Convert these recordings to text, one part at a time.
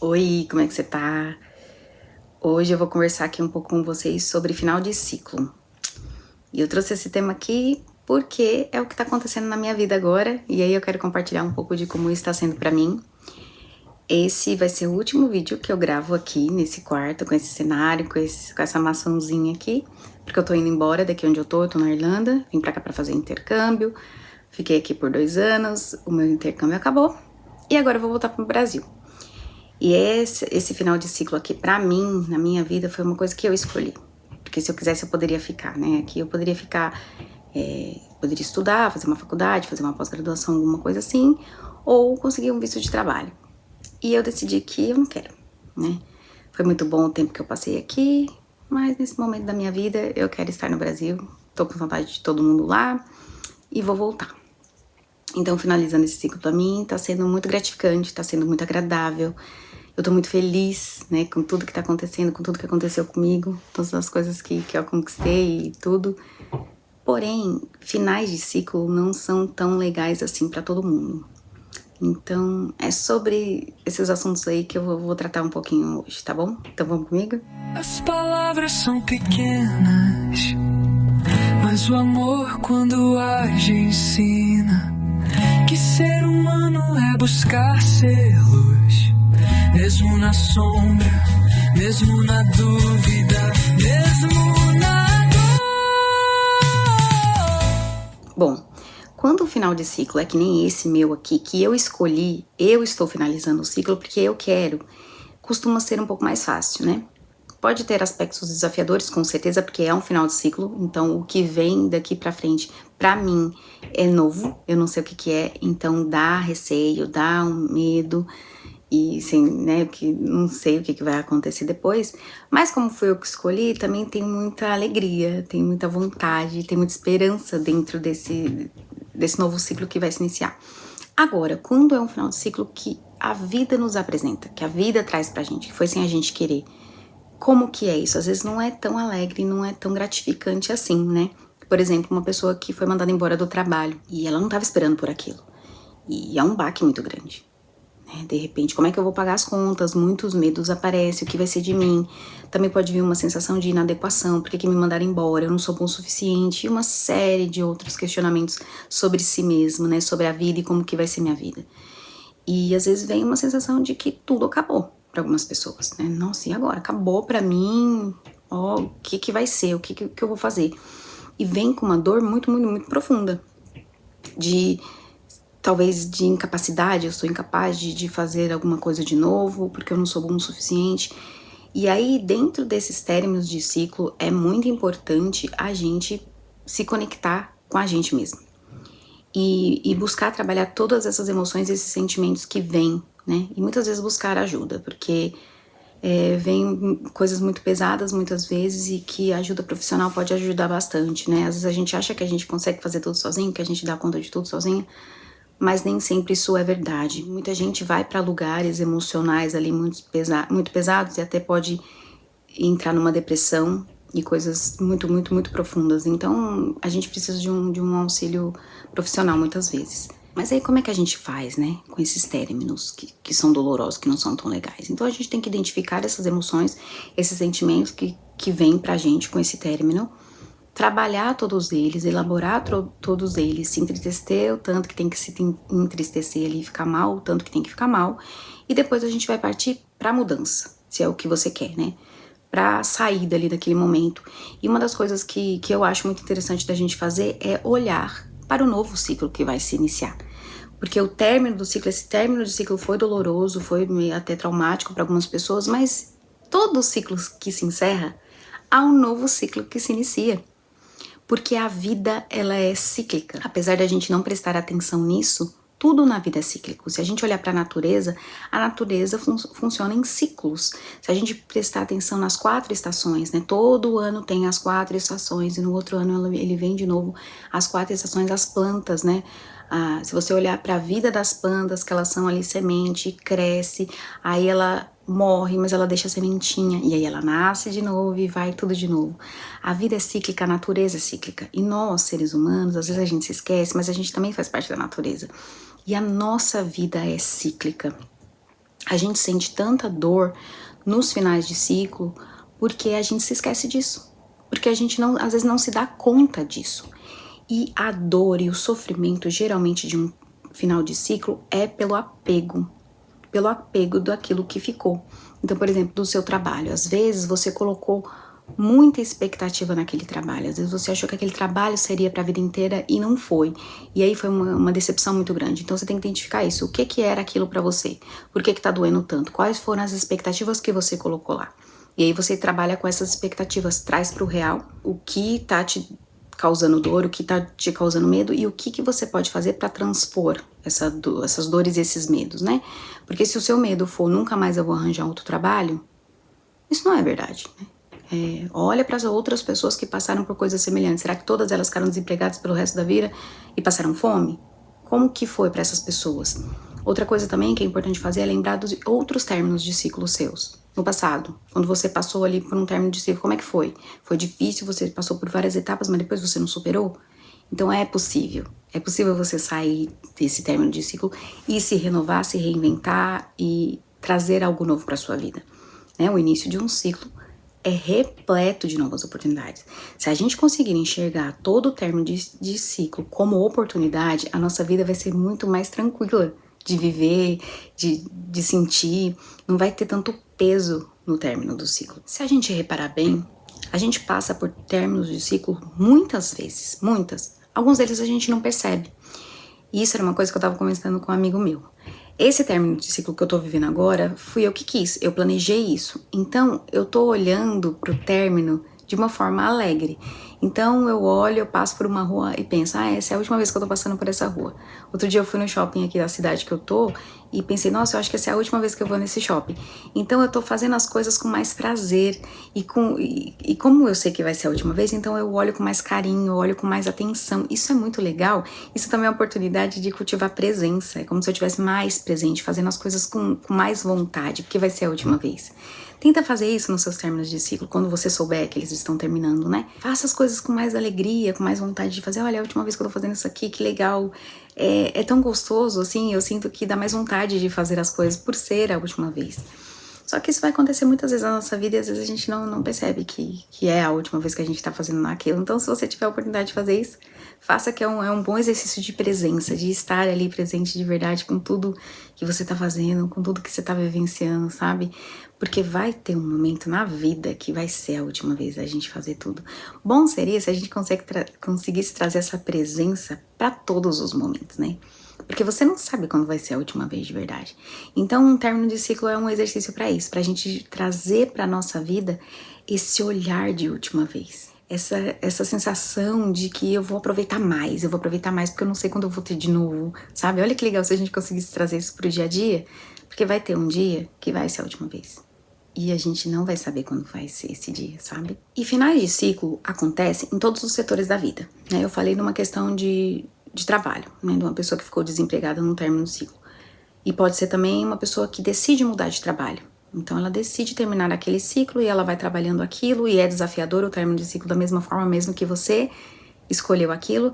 Oi, como é que você tá? Hoje eu vou conversar aqui um pouco com vocês sobre final de ciclo. E eu trouxe esse tema aqui porque é o que tá acontecendo na minha vida agora, e aí eu quero compartilhar um pouco de como isso tá sendo pra mim. Esse vai ser o último vídeo que eu gravo aqui nesse quarto, com esse cenário, com essa maçãzinha aqui, porque eu tô indo embora daqui onde eu tô na Irlanda, vim pra cá pra fazer intercâmbio, fiquei aqui por 2 anos, o meu intercâmbio acabou, e agora eu vou voltar pro Brasil. E esse final de ciclo aqui, pra mim, na minha vida, foi uma coisa que eu escolhi. Porque se eu quisesse, eu poderia ficar, né? Aqui eu poderia ficar, poderia estudar, fazer uma faculdade, fazer uma pós-graduação, alguma coisa assim, ou conseguir um visto de trabalho. E eu decidi que eu não quero, né? Foi muito bom o tempo que eu passei aqui, mas nesse momento da minha vida, eu quero estar no Brasil. Tô com vontade de todo mundo lá e vou voltar. Então, finalizando esse ciclo pra mim, tá sendo muito gratificante, tá sendo muito agradável. Eu tô muito feliz, né, com tudo que tá acontecendo, com tudo que aconteceu comigo, todas as coisas que eu conquistei e tudo. Porém, finais de ciclo não são tão legais assim pra todo mundo. Então, é sobre esses assuntos aí que eu vou tratar um pouquinho hoje, tá bom? Então vamos comigo? As palavras são pequenas, mas o amor quando age ensina que ser humano é buscar ser luz, mesmo na sombra, mesmo na dúvida, mesmo na dor. Bom, quando o final de ciclo é que nem esse meu aqui, que eu escolhi, eu estou finalizando o ciclo porque eu quero, costuma ser um pouco mais fácil, né? Pode ter aspectos desafiadores, com certeza, porque é um final de ciclo, então o que vem daqui pra frente, pra mim, é novo, eu não sei o que é, então dá receio, dá um medo, e assim, né, que não sei o que vai acontecer depois, mas como foi eu que escolhi, também tem muita alegria, tem muita vontade, tem muita esperança dentro desse novo ciclo que vai se iniciar. Agora, quando é um final de ciclo que a vida nos apresenta, que a vida traz pra gente, que foi sem a gente querer, como que é isso? Às vezes não é tão alegre, não é tão gratificante assim, né? Por exemplo, uma pessoa que foi mandada embora do trabalho e ela não estava esperando por aquilo. E é um baque muito grande, né? De repente, como é que eu vou pagar as contas? Muitos medos aparecem, o que vai ser de mim? Também pode vir uma sensação de inadequação, por que me mandaram embora? Eu não sou bom o suficiente? E uma série de outros questionamentos sobre si mesmo, né? Sobre a vida e como que vai ser minha vida. E às vezes vem uma sensação de que tudo acabou para algumas pessoas, né? Nossa, e agora? Acabou para mim? Ó, o que vai ser? O que eu vou fazer? E vem com uma dor muito, muito, muito profunda. Talvez de incapacidade, eu sou incapaz de fazer alguma coisa de novo, porque eu não sou bom o suficiente. E aí, dentro desses términos de ciclo, é muito importante a gente se conectar com a gente mesmo. E buscar trabalhar todas essas emoções, esses sentimentos que vêm, né? E muitas vezes buscar ajuda, porque vem coisas muito pesadas muitas vezes e que a ajuda profissional pode ajudar bastante, né? Às vezes a gente acha que a gente consegue fazer tudo sozinho, que a gente dá conta de tudo sozinho, mas nem sempre isso é verdade. Muita gente vai para lugares emocionais ali muito pesados e até pode entrar numa depressão e coisas muito, muito, muito profundas. Então, a gente precisa de um auxílio profissional muitas vezes. Mas aí como é que a gente faz, né, com esses términos que são dolorosos, que não são tão legais? Então a gente tem que identificar essas emoções, esses sentimentos que vêm pra gente com esse término, trabalhar todos eles, elaborar todos eles, se entristecer o tanto que tem que se entristecer ali, ficar mal o tanto que tem que ficar mal, e depois a gente vai partir pra mudança, se é o que você quer, né? Pra sair dali daquele momento. E uma das coisas que eu acho muito interessante da gente fazer é olhar para o novo ciclo que vai se iniciar. Porque o término do ciclo, esse término de ciclo foi doloroso, foi até traumático para algumas pessoas, mas todo ciclo que se encerra, há um novo ciclo que se inicia. Porque a vida, ela é cíclica. Apesar da gente não prestar atenção nisso, tudo na vida é cíclico. Se a gente olhar para a natureza funciona em ciclos. Se a gente prestar atenção nas 4 estações, né? Todo ano tem as 4 estações e no outro ano ele vem de novo as 4 estações, as plantas, né? Se você olhar para a vida das plantas, que elas são ali semente, cresce, aí ela morre, mas ela deixa a sementinha, e aí ela nasce de novo e vai tudo de novo. A vida é cíclica, a natureza é cíclica. E nós, seres humanos, às vezes a gente se esquece, mas a gente também faz parte da natureza. E a nossa vida é cíclica. A gente sente tanta dor nos finais de ciclo porque a gente se esquece disso. Porque a gente não, às vezes não se dá conta disso. E a dor e o sofrimento, geralmente, de um final de ciclo é pelo apego daquilo que ficou. Então, por exemplo, do seu trabalho. Às vezes você colocou muita expectativa naquele trabalho. Às vezes você achou que aquele trabalho seria para a vida inteira e não foi. E aí foi uma decepção muito grande. Então você tem que identificar isso. O que era aquilo para você? Por que tá doendo tanto? Quais foram as expectativas que você colocou lá? E aí você trabalha com essas expectativas, traz para o real o que tá te causando dor, o que tá te causando medo e o que você pode fazer para transpor essas dores e esses medos, né? Porque se o seu medo for nunca mais eu vou arranjar outro trabalho, isso não é verdade, né? Olha para as outras pessoas que passaram por coisas semelhantes. Será que todas elas ficaram desempregadas pelo resto da vida e passaram fome? Como que foi para essas pessoas? Outra coisa também que é importante fazer é lembrar dos outros términos de ciclo seus. No passado, quando você passou ali por um término de ciclo, como é que foi? Foi difícil, você passou por várias etapas, mas depois você não superou? Então é possível. É possível você sair desse término de ciclo e se renovar, se reinventar e trazer algo novo para sua vida. O início de um ciclo é repleto de novas oportunidades. Se a gente conseguir enxergar todo o término de ciclo como oportunidade, a nossa vida vai ser muito mais tranquila de viver, de sentir, não vai ter tanto peso no término do ciclo. Se a gente reparar bem, a gente passa por términos de ciclo muitas vezes, muitas. Alguns deles a gente não percebe. E isso era uma coisa que eu tava conversando com um amigo meu. Esse término de ciclo que eu tô vivendo agora, fui eu que quis, eu planejei isso. Então, eu tô olhando pro término de uma forma alegre. Então, eu olho, eu passo por uma rua e penso, essa é a última vez que eu tô passando por essa rua. Outro dia eu fui no shopping aqui da cidade que eu tô e pensei, nossa, eu acho que essa é a última vez que eu vou nesse shopping. Então, eu tô fazendo as coisas com mais prazer e como eu sei que vai ser a última vez, então eu olho com mais carinho, eu olho com mais atenção. Isso é muito legal. Isso também é uma oportunidade de cultivar presença. É como se eu estivesse mais presente, fazendo as coisas com mais vontade, porque vai ser a última vez. Tenta fazer isso nos seus términos de ciclo, quando você souber que eles estão terminando, né? Faça as coisas com mais alegria, com mais vontade de fazer. Olha, é a última vez que eu tô fazendo isso aqui, que legal. É tão gostoso, assim, eu sinto que dá mais vontade de fazer as coisas por ser a última vez. Só que isso vai acontecer muitas vezes na nossa vida e às vezes a gente não percebe que é a última vez que a gente tá fazendo aquilo. Então, se você tiver a oportunidade de fazer isso, faça, que é um bom exercício de presença, de estar ali presente de verdade com tudo que você tá fazendo, com tudo que você tá vivenciando, sabe? Porque vai ter um momento na vida que vai ser a última vez da gente fazer tudo. Bom seria se a gente conseguisse trazer essa presença para todos os momentos, né? Porque você não sabe quando vai ser a última vez de verdade. Então, um término de ciclo é um exercício para isso, pra gente trazer pra nossa vida esse olhar de última vez. Essa sensação de que eu vou aproveitar mais porque eu não sei quando eu vou ter de novo, sabe? Olha que legal se a gente conseguisse trazer isso pro dia a dia, porque vai ter um dia que vai ser a última vez. E a gente não vai saber quando vai ser esse dia, sabe? E finais de ciclo acontecem em todos os setores da vida, né? Eu falei numa questão de trabalho, né? De uma pessoa que ficou desempregada no término do ciclo. E pode ser também uma pessoa que decide mudar de trabalho. Então ela decide terminar aquele ciclo e ela vai trabalhando aquilo e é desafiador o término de ciclo da mesma forma mesmo que você escolheu aquilo.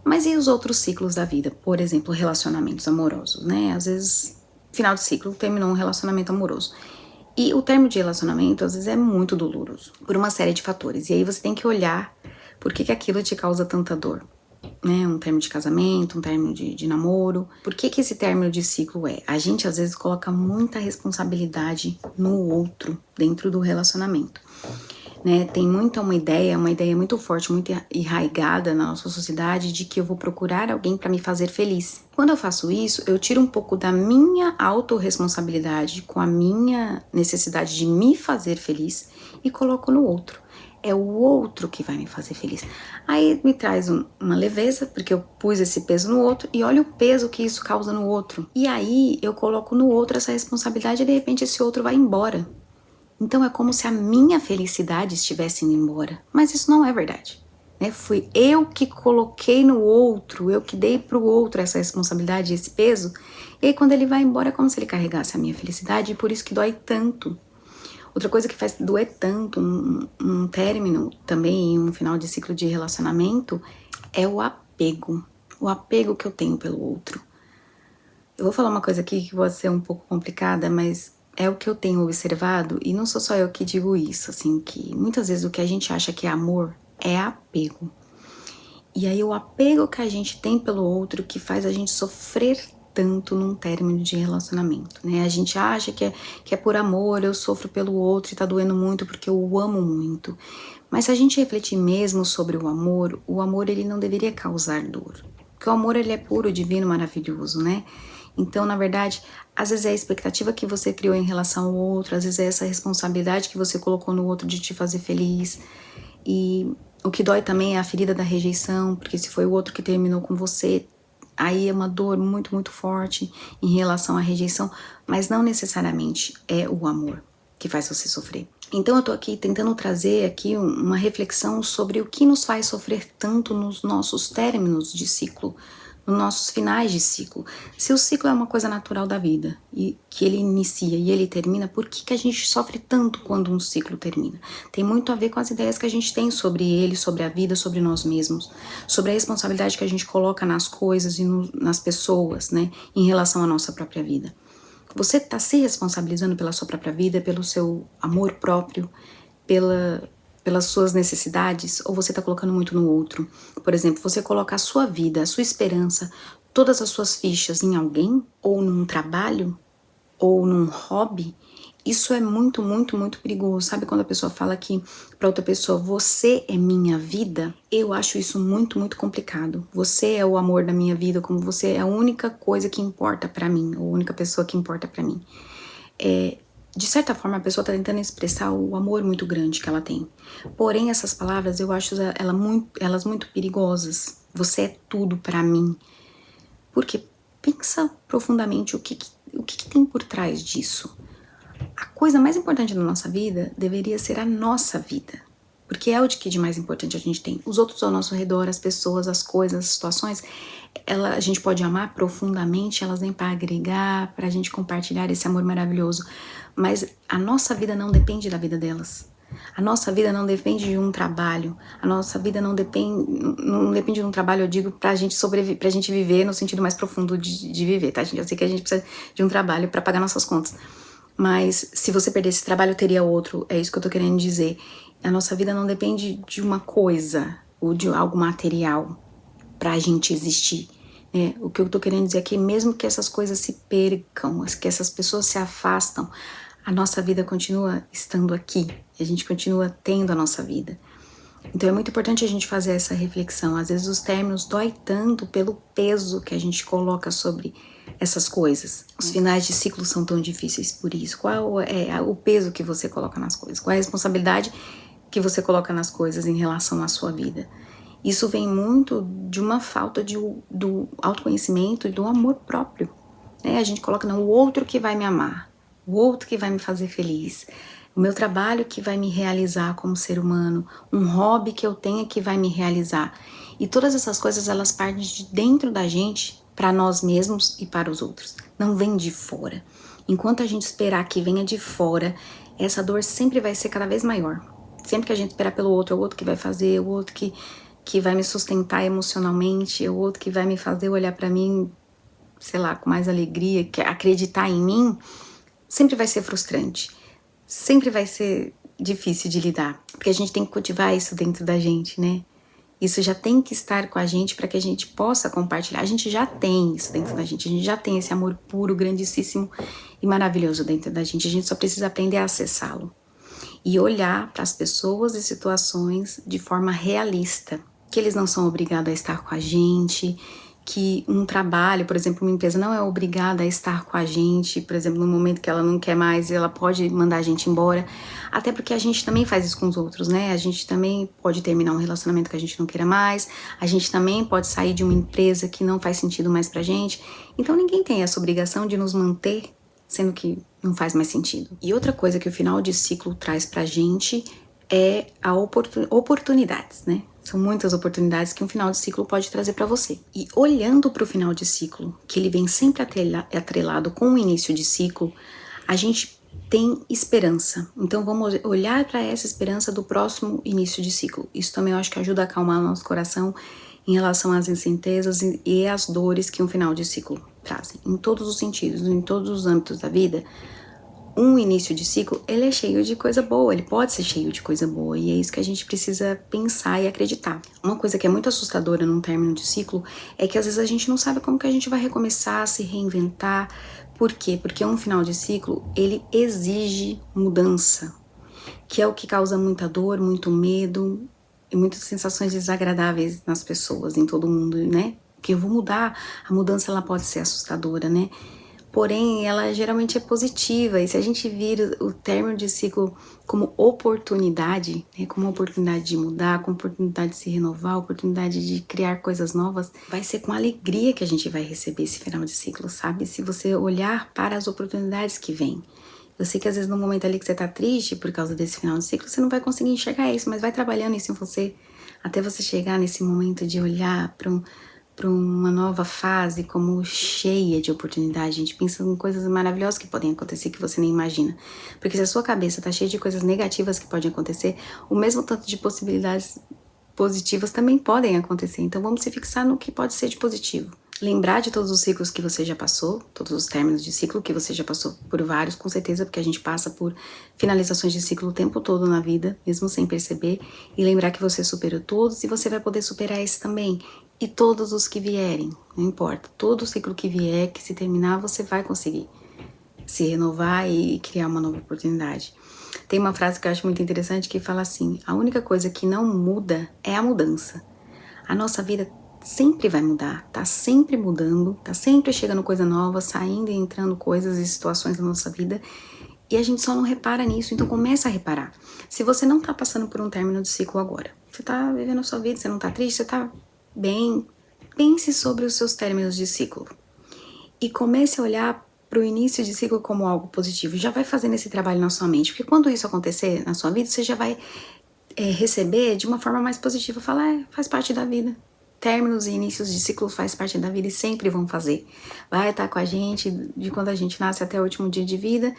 Mas e os outros ciclos da vida? Por exemplo, relacionamentos amorosos, né? Às vezes, final de ciclo, terminou um relacionamento amoroso. E o término de relacionamento, às vezes, é muito doloroso, por uma série de fatores. E aí você tem que olhar por que aquilo te causa tanta dor, né? Um término de casamento, um término de namoro. Por que esse término de ciclo é? A gente, às vezes, coloca muita responsabilidade no outro, dentro do relacionamento. Né, tem uma ideia muito forte, muito arraigada na nossa sociedade de que eu vou procurar alguém para me fazer feliz. Quando eu faço isso, eu tiro um pouco da minha autorresponsabilidade com a minha necessidade de me fazer feliz e coloco no outro. É o outro que vai me fazer feliz. Aí me traz uma leveza, porque eu pus esse peso no outro e olha o peso que isso causa no outro. E aí eu coloco no outro essa responsabilidade e de repente esse outro vai embora. Então é como se a minha felicidade estivesse indo embora. Mas isso não é verdade, né? Fui eu que coloquei no outro, eu que dei pro outro essa responsabilidade, esse peso. E aí quando ele vai embora é como se ele carregasse a minha felicidade e por isso que dói tanto. Outra coisa que faz doer tanto um término também, um final de ciclo de relacionamento, é o apego. O apego que eu tenho pelo outro. Eu vou falar uma coisa aqui que pode ser um pouco complicada, mas é o que eu tenho observado, e não sou só eu que digo isso, assim, que muitas vezes o que a gente acha que é amor é apego. E aí o apego que a gente tem pelo outro que faz a gente sofrer tanto num término de relacionamento, né? A gente acha que é por amor, eu sofro pelo outro e tá doendo muito porque eu o amo muito. Mas se a gente refletir mesmo sobre o amor ele não deveria causar dor. Porque o amor ele é puro, divino, maravilhoso, né? Então, na verdade, às vezes é a expectativa que você criou em relação ao outro, às vezes é essa responsabilidade que você colocou no outro de te fazer feliz. E o que dói também é a ferida da rejeição, porque se foi o outro que terminou com você, aí é uma dor muito, muito forte em relação à rejeição, mas não necessariamente é o amor que faz você sofrer. Então eu tô aqui tentando trazer aqui uma reflexão sobre o que nos faz sofrer tanto nos nossos términos de ciclo, nos nossos finais de ciclo. Se o ciclo é uma coisa natural da vida e que ele inicia e ele termina, por que a gente sofre tanto quando um ciclo termina? Tem muito a ver com as ideias que a gente tem sobre ele, sobre a vida, sobre nós mesmos, sobre a responsabilidade que a gente coloca nas coisas e nas pessoas, né, em relação à nossa própria vida. Você está se responsabilizando pela sua própria vida, pelo seu amor próprio, pelas suas necessidades, ou você está colocando muito no outro? Por exemplo, você coloca a sua vida, a sua esperança, todas as suas fichas em alguém, ou num trabalho, ou num hobby. Isso é muito, muito, muito perigoso. Sabe quando a pessoa fala que para outra pessoa, você é minha vida? Eu acho isso muito, muito complicado. Você é o amor da minha vida, como você é a única coisa que importa para mim, ou a única pessoa que importa para mim. De certa forma, a pessoa está tentando expressar o amor muito grande que ela tem. Porém, essas palavras eu acho elas muito perigosas. Você é tudo para mim. Porque pensa profundamente o que tem por trás disso. A coisa mais importante da nossa vida deveria ser a nossa vida. Porque é o de que de mais importante a gente tem. Os outros ao nosso redor, as pessoas, as coisas, as situações, a gente pode amar profundamente, elas vêm para agregar, para a gente compartilhar esse amor maravilhoso. Mas a nossa vida não depende da vida delas. A nossa vida não depende de um trabalho. A nossa vida não depende de um trabalho, eu digo, pra gente sobreviver, pra gente viver no sentido mais profundo de viver, tá, gente? Eu sei que a gente precisa de um trabalho para pagar nossas contas. Mas se você perder esse trabalho, teria outro. É isso que eu tô querendo dizer. A nossa vida não depende de uma coisa ou de algo material pra gente existir. Né? O que eu tô querendo dizer é que mesmo que essas coisas se percam, que essas pessoas se afastam, a nossa vida continua estando aqui. E a gente continua tendo a nossa vida. Então é muito importante a gente fazer essa reflexão. Às vezes os términos dói tanto pelo peso que a gente coloca sobre essas coisas. Os finais de ciclo são tão difíceis por isso. Qual é o peso que você coloca nas coisas? Qual é a responsabilidade que você coloca nas coisas em relação à sua vida? Isso vem muito de uma falta do autoconhecimento e do amor próprio. Né? A gente coloca, não, o outro que vai me amar, o outro que vai me fazer feliz, o meu trabalho que vai me realizar como ser humano, um hobby que eu tenha que vai me realizar. E todas essas coisas, elas partem de dentro da gente, para nós mesmos e para os outros. Não vem de fora. Enquanto a gente esperar que venha de fora, essa dor sempre vai ser cada vez maior. Sempre que a gente esperar pelo outro, é o outro que vai fazer, é o outro que vai me sustentar emocionalmente, é o outro que vai me fazer olhar para mim, sei lá, com mais alegria, que acreditar em mim, sempre vai ser frustrante. Sempre vai ser difícil de lidar, porque a gente tem que cultivar isso dentro da gente, né? Isso já tem que estar com a gente para que a gente possa compartilhar. A gente já tem isso dentro da gente, a gente já tem esse amor puro, grandíssimo e maravilhoso dentro da gente. A gente só precisa aprender a acessá-lo e olhar para as pessoas e situações de forma realista, que eles não são obrigados a estar com a gente, que um trabalho, por exemplo, uma empresa não é obrigada a estar com a gente, por exemplo, no momento que ela não quer mais, ela pode mandar a gente embora, até porque a gente também faz isso com os outros, né? A gente também pode terminar um relacionamento que a gente não queira mais, a gente também pode sair de uma empresa que não faz sentido mais pra gente, então ninguém tem essa obrigação de nos manter, sendo que não faz mais sentido. E outra coisa que o final de ciclo traz pra gente é a oportunidades, né? São muitas oportunidades que um final de ciclo pode trazer para você. E olhando para o final de ciclo, que ele vem sempre atrelado com o início de ciclo, a gente tem esperança. Então vamos olhar para essa esperança do próximo início de ciclo. Isso também eu acho que ajuda a acalmar o nosso coração em relação às incertezas e às dores que um final de ciclo trazem, em todos os sentidos, em todos os âmbitos da vida. Um início de ciclo, ele é cheio de coisa boa, ele pode ser cheio de coisa boa, e é isso que a gente precisa pensar e acreditar. Uma coisa que é muito assustadora num término de ciclo é que às vezes a gente não sabe como que a gente vai recomeçar, se reinventar. Por quê? Porque um final de ciclo, ele exige mudança, que é o que causa muita dor, muito medo e muitas sensações desagradáveis nas pessoas, em todo mundo, né? Que eu vou mudar, a mudança ela pode ser assustadora, né? Porém, ela geralmente é positiva, e se a gente vir o término de ciclo como oportunidade, né, como oportunidade de mudar, como oportunidade de se renovar, oportunidade de criar coisas novas, vai ser com alegria que a gente vai receber esse final de ciclo, sabe? Se você olhar para as oportunidades que vêm. Eu sei que às vezes no momento ali que você tá triste por causa desse final de ciclo, você não vai conseguir enxergar isso, mas vai trabalhando isso em você, até você chegar nesse momento de olhar para uma nova fase como cheia de oportunidade. A gente pensa em coisas maravilhosas que podem acontecer que você nem imagina. Porque se a sua cabeça tá cheia de coisas negativas que podem acontecer, o mesmo tanto de possibilidades positivas também podem acontecer. Então vamos se fixar no que pode ser de positivo. Lembrar de todos os ciclos que você já passou, todos os términos de ciclo que você já passou por vários, com certeza, porque a gente passa por finalizações de ciclo o tempo todo na vida, mesmo sem perceber, e lembrar que você superou todos e você vai poder superar esse também. E todos os que vierem, não importa, todo ciclo que vier, que se terminar, você vai conseguir se renovar e criar uma nova oportunidade. Tem uma frase que eu acho muito interessante que fala assim: a única coisa que não muda é a mudança. A nossa vida sempre vai mudar, tá sempre mudando, tá sempre chegando coisa nova, saindo e entrando coisas e situações na nossa vida, e a gente só não repara nisso. Então começa a reparar. Se você não tá passando por um término de ciclo agora, você tá vivendo a sua vida, você não tá triste, você tá bem, pense sobre os seus términos de ciclo e comece a olhar para o início de ciclo como algo positivo. Já vai fazendo esse trabalho na sua mente, porque quando isso acontecer na sua vida, você já vai receber de uma forma mais positiva. Falar, faz parte da vida. Términos e inícios de ciclo faz parte da vida e sempre vão fazer. Vai estar com a gente de quando a gente nasce até o último dia de vida,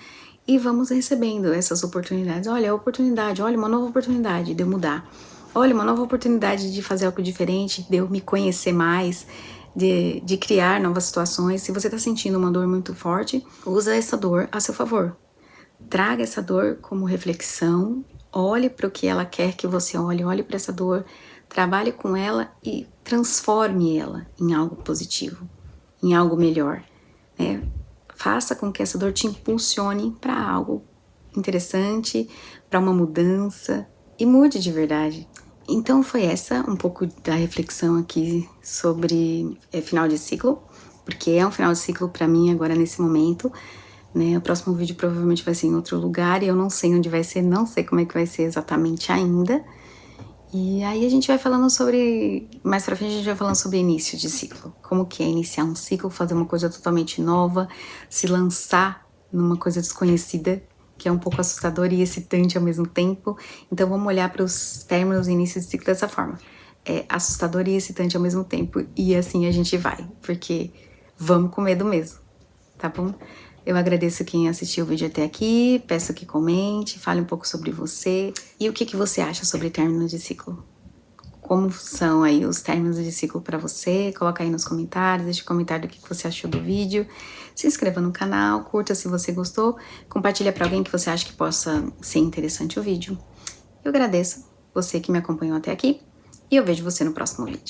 e vamos recebendo essas oportunidades. Olha, a oportunidade, olha, uma nova oportunidade de eu mudar. Olha, uma nova oportunidade de fazer algo diferente, de eu me conhecer mais, de criar novas situações. Se você está sentindo uma dor muito forte, usa essa dor a seu favor. Traga essa dor como reflexão, olhe para o que ela quer que você olhe, olhe para essa dor, trabalhe com ela e transforme ela em algo positivo, em algo melhor, né? Faça com que essa dor te impulsione para algo interessante, para uma mudança, e mude de verdade. Então foi essa um pouco da reflexão aqui sobre final de ciclo, porque é um final de ciclo para mim agora nesse momento, né? O próximo vídeo provavelmente vai ser em outro lugar e eu não sei onde vai ser, não sei como é que vai ser exatamente ainda. E aí a gente vai falando sobre, mais pra frente a gente vai falando sobre início de ciclo, como que é iniciar um ciclo, fazer uma coisa totalmente nova, se lançar numa coisa desconhecida, que é um pouco assustador e excitante ao mesmo tempo. Então vamos olhar para os términos e início de ciclo dessa forma. É assustador e excitante ao mesmo tempo, e assim a gente vai, porque vamos com medo mesmo, tá bom? Eu agradeço quem assistiu o vídeo até aqui, peço que comente, fale um pouco sobre você e o que você acha sobre términos de ciclo. Como são aí os términos de ciclo para você? Coloca aí nos comentários, deixa um comentário do que você achou do vídeo. Se inscreva no canal, curta se você gostou, compartilha para alguém que você acha que possa ser interessante o vídeo. Eu agradeço você que me acompanhou até aqui e eu vejo você no próximo vídeo.